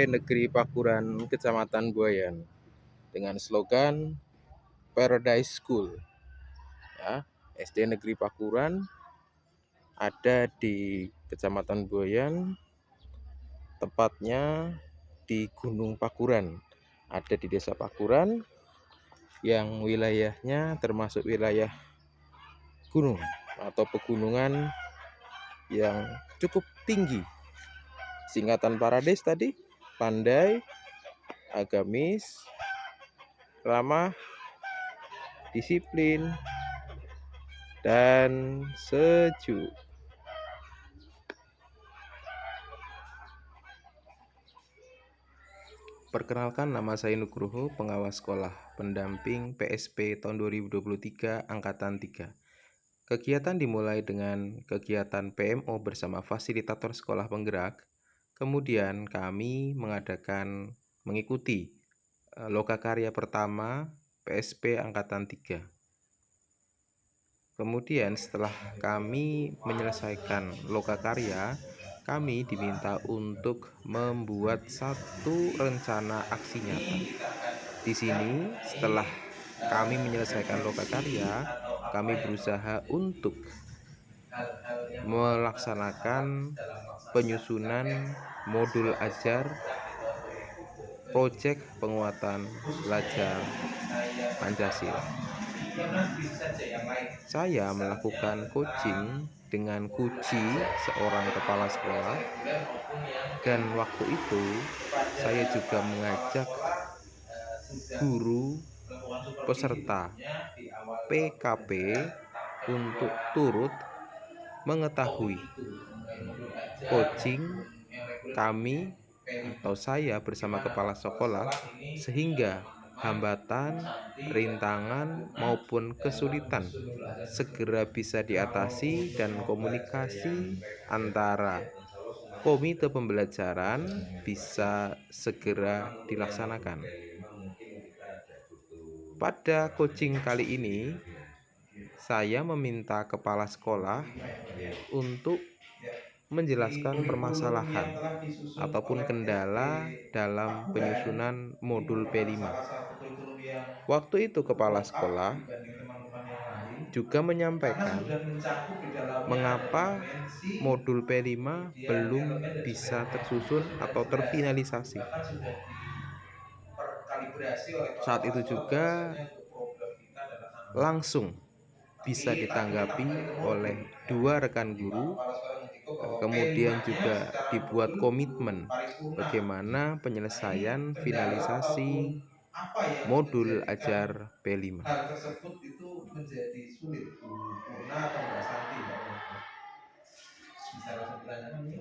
Negeri Pakuran, Kecamatan Buayan, dengan slogan Paradise School. Ya, SD Negeri Pakuran ada di Kecamatan Buayan, tepatnya di Gunung Pakuran. Ada di Desa Pakuran yang wilayahnya termasuk wilayah gunung atau pegunungan yang cukup tinggi. Singkatan Paradise tadi, pandai, agamis, ramah, disiplin, dan sejuk. Perkenalkan, nama saya Nugroho, pengawas sekolah pendamping PSP tahun 2023 angkatan 3. Kegiatan dimulai dengan kegiatan PMO bersama fasilitator sekolah penggerak. Kemudian kami mengikuti lokakarya pertama PSP angkatan 3. Kemudian setelah kami menyelesaikan lokakarya, kami diminta untuk membuat satu rencana aksi nyata. Di sini setelah kami menyelesaikan lokakarya, kami berusaha untuk melaksanakan penyusunan modul ajar proyek penguatan belajar Pancasila. Saya melakukan coaching dengan Kuci, seorang kepala sekolah, dan waktu itu saya juga mengajak guru peserta PKP untuk turut mengetahui coaching kami atau saya bersama kepala sekolah, sehingga hambatan, rintangan, maupun kesulitan segera bisa diatasi dan komunikasi antara komite pembelajaran bisa segera dilaksanakan. Pada coaching kali ini, saya meminta kepala sekolah untuk menjelaskan permasalahan ataupun kendala dalam penyusunan modul P5. Waktu itu kepala sekolah juga menyampaikan mengapa modul P5 belum bisa tersusun atau terfinalisasi. Saat itu juga langsung bisa ditanggapi oleh dua rekan guru. Kemudian juga dibuat komitmen bagaimana penyelesaian finalisasi modul ajar P5. Hal tersebut itu menjadi sulit, Purna atau Mbak Santi, Mbak Nova? Bisa langsung ditanyakan nih.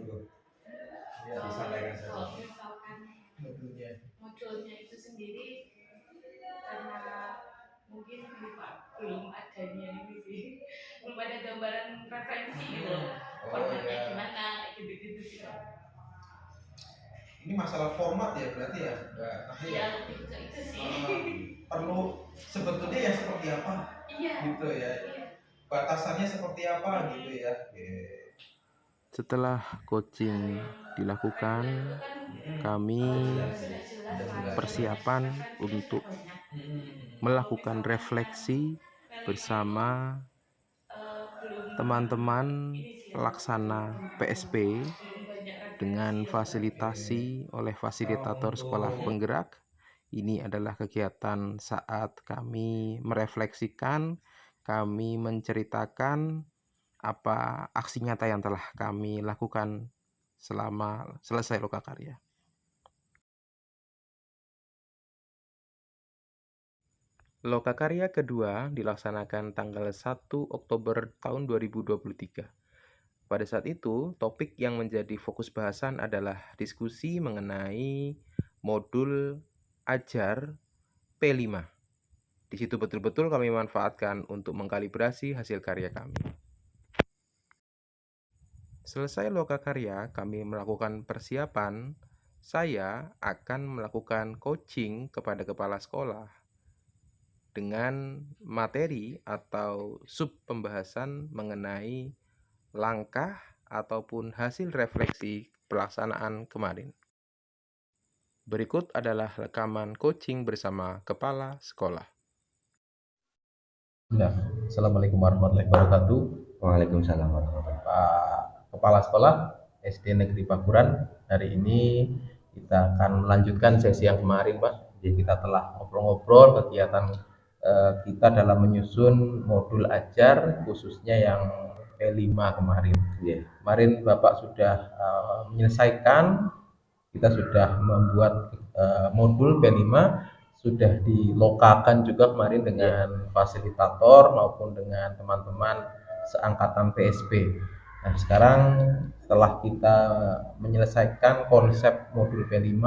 Ya, disampaikan saja. Kalau misalkan modulnya itu sendiri, karena mungkin belum adanya ini sih, belum ada gambaran referensi gitu, formatnya gimana, gitu-gitu sih. Ini masalah format ya berarti ya, Mbak? Iya, lebih ke itu sih. Perlu sebetulnya ya seperti apa? Iya. Gitu ya. Iya. Batasannya seperti apa gitu ya? Setelah coaching dilakukan, kami persiapan untuk melakukan refleksi bersama teman-teman pelaksana PSP dengan fasilitasi oleh fasilitator sekolah penggerak. Ini adalah kegiatan saat kami merefleksikan, kami menceritakan apa aksi nyata yang telah kami lakukan selama selesai lokakarya. Lokakarya kedua dilaksanakan tanggal 1 Oktober tahun 2023. Pada saat itu, topik yang menjadi fokus bahasan adalah diskusi mengenai modul ajar P5. Di situ betul-betul kami manfaatkan untuk mengkalibrasi hasil karya kami. Selesai lokakarya, kami melakukan persiapan. Saya akan melakukan coaching kepada kepala sekolah dengan materi atau sub pembahasan mengenai langkah ataupun hasil refleksi pelaksanaan kemarin. Berikut adalah rekaman coaching bersama kepala sekolah. Ya, Assalamualaikum warahmatullahi wabarakatuh. Waalaikumsalam warahmatullahi Pak Kepala Sekolah SD Negeri Paguran, hari ini kita akan melanjutkan sesi yang kemarin, Pak. Jadi kita telah ngobrol-ngobrol kegiatan kita dalam menyusun modul ajar, khususnya yang P5 kemarin. Yeah. Kemarin Bapak sudah menyelesaikan, kita sudah membuat modul P5, sudah dilokakan juga kemarin dengan fasilitator maupun dengan teman-teman seangkatan PSP. Nah, sekarang setelah kita menyelesaikan konsep modul P5,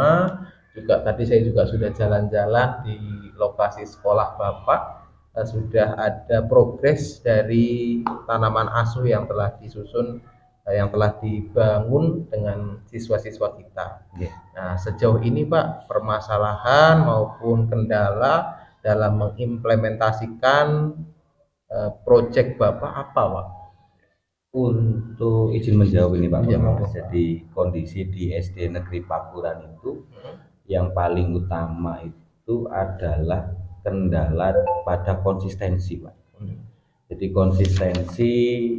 juga tadi saya juga sudah jalan-jalan di lokasi sekolah Bapak, sudah ada progres dari tanaman asuh yang telah disusun, yang telah dibangun dengan siswa-siswa kita. Yeah. Nah, sejauh ini Pak, permasalahan maupun kendala dalam mengimplementasikan proyek Bapak apa, Pak? Untuk izin menjawab ini Pak Iya, Mas. Jadi kondisi di SD Negeri Pakuran itu yang paling utama itu adalah kendala pada konsistensi Pak. Jadi konsistensi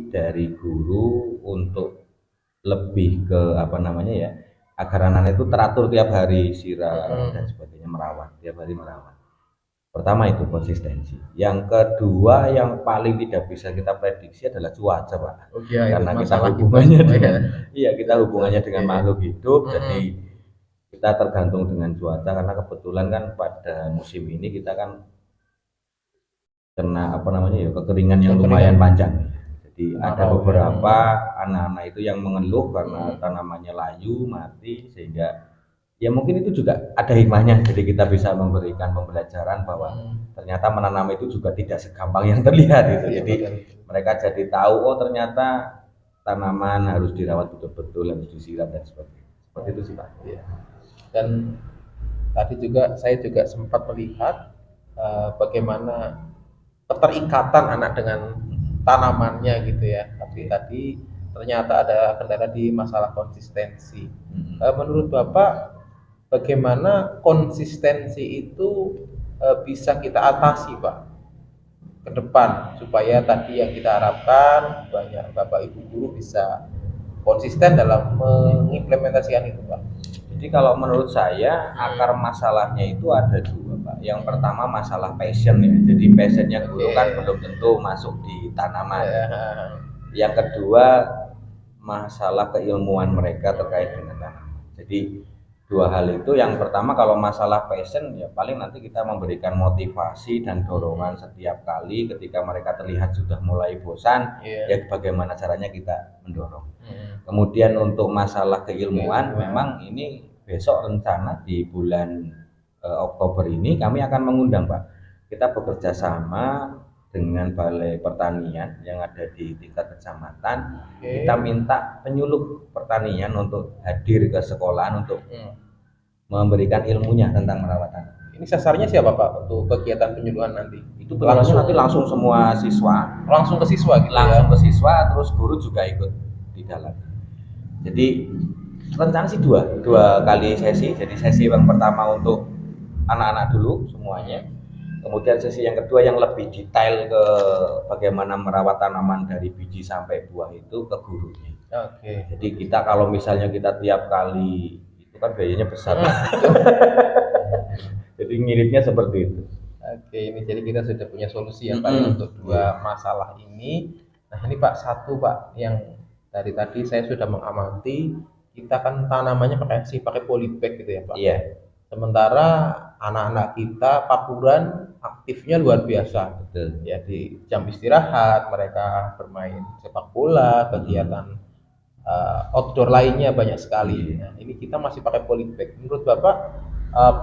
dari guru untuk lebih ke agar anak itu teratur tiap hari siram dan sebagainya, tiap hari merawat. Pertama itu konsistensi. Yang kedua yang paling tidak bisa kita prediksi adalah cuaca Pak. Karena kita hubungannya dengan makhluk hidup, jadi kita tergantung dengan cuaca. Karena kebetulan kan pada musim ini kita kan kena kekeringan yang lumayan panjang. Jadi ada beberapa anak-anak itu yang mengeluh karena tanamannya layu, mati, sehingga ya mungkin itu juga ada hikmahnya. Jadi kita bisa memberikan pembelajaran bahwa ternyata menanam itu juga tidak segampang yang terlihat gitu. Jadi mereka jadi tahu, oh ternyata tanaman harus dirawat betul-betul, harus disiram dan sebagainya. Seperti itu sih Pak. Ya. Dan tadi juga saya juga sempat melihat bagaimana keterikatan anak dengan tanamannya gitu ya. Tapi tadi ternyata ada kendala di masalah konsistensi. Menurut Bapak, bagaimana konsistensi itu bisa kita atasi Pak ke depan, supaya tadi yang kita harapkan banyak Bapak Ibu guru bisa konsisten dalam mengimplementasikan itu Pak? Jadi kalau menurut saya akar masalahnya itu ada dua Pak. Yang pertama masalah passion ya. Jadi passionnya guru kan belum tentu masuk di tanaman. Yang kedua masalah keilmuan mereka terkait dengan tanaman. Jadi dua hal itu, yang pertama kalau masalah passion ya paling nanti kita memberikan motivasi dan dorongan setiap kali ketika mereka terlihat sudah mulai bosan, ya bagaimana caranya kita mendorong. Kemudian untuk masalah keilmuan, memang ini besok rencana di bulan Oktober ini kami akan mengundang Pak. Kita bekerja sama dengan Balai Pertanian yang ada di tingkat kecamatan. Kita minta penyuluh pertanian untuk hadir ke sekolah untuk memberikan ilmunya tentang merawat tanaman. Ini sasarnya siapa Pak untuk kegiatan penyuluhan nanti? Itu nanti langsung semua siswa. Langsung ke siswa gitu langsung ke siswa, terus guru juga ikut di dalam. Jadi rencana sih dua kali sesi. Jadi sesi yang pertama untuk anak-anak dulu semuanya. Kemudian sesi yang kedua yang lebih detail ke bagaimana merawat tanaman dari biji sampai buah itu ke gurunya. Jadi kita kalau misalnya kita tiap kali itu kan biayanya besar. Jadi ngiritnya seperti itu. Ini jadi kita sudah punya solusi ya Pak untuk dua masalah ini. Nah ini Pak, satu Pak yang dari tadi saya sudah mengamati, kita kan tanamannya pakai polybag gitu ya Pak. Iya. Sementara anak-anak kita Pakuran aktifnya luar biasa. Betul. Ya di jam istirahat mereka bermain sepak bola, kegiatan outdoor lainnya banyak sekali. Nah, ini kita masih pakai polybag. Menurut Bapak,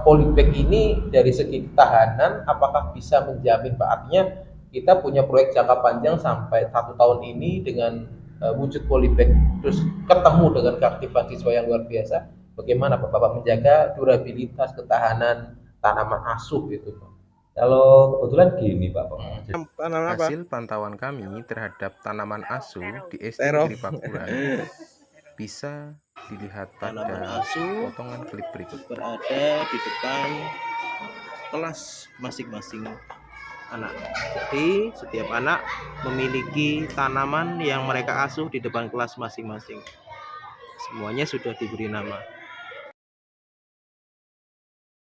polybag ini dari segi ketahanan apakah bisa menjamin Pak? Artinya kita punya proyek jangka panjang sampai 1 tahun ini dengan wujud polybag, terus ketemu dengan keaktifan siswa yang luar biasa. Bagaimana Pak Bapak menjaga durabilitas ketahanan tanaman asuh itu Pak? Kalau kebetulan gini Pak. Hasil pantauan kami terhadap tanaman asuh di SD Negeri Pakuran bisa Dilihat Tanaman pada asuh potongan klip berikut. berada di depan kelas masing-masing anak. Jadi setiap anak memiliki tanaman yang mereka asuh di depan kelas masing-masing. Semuanya sudah diberi nama.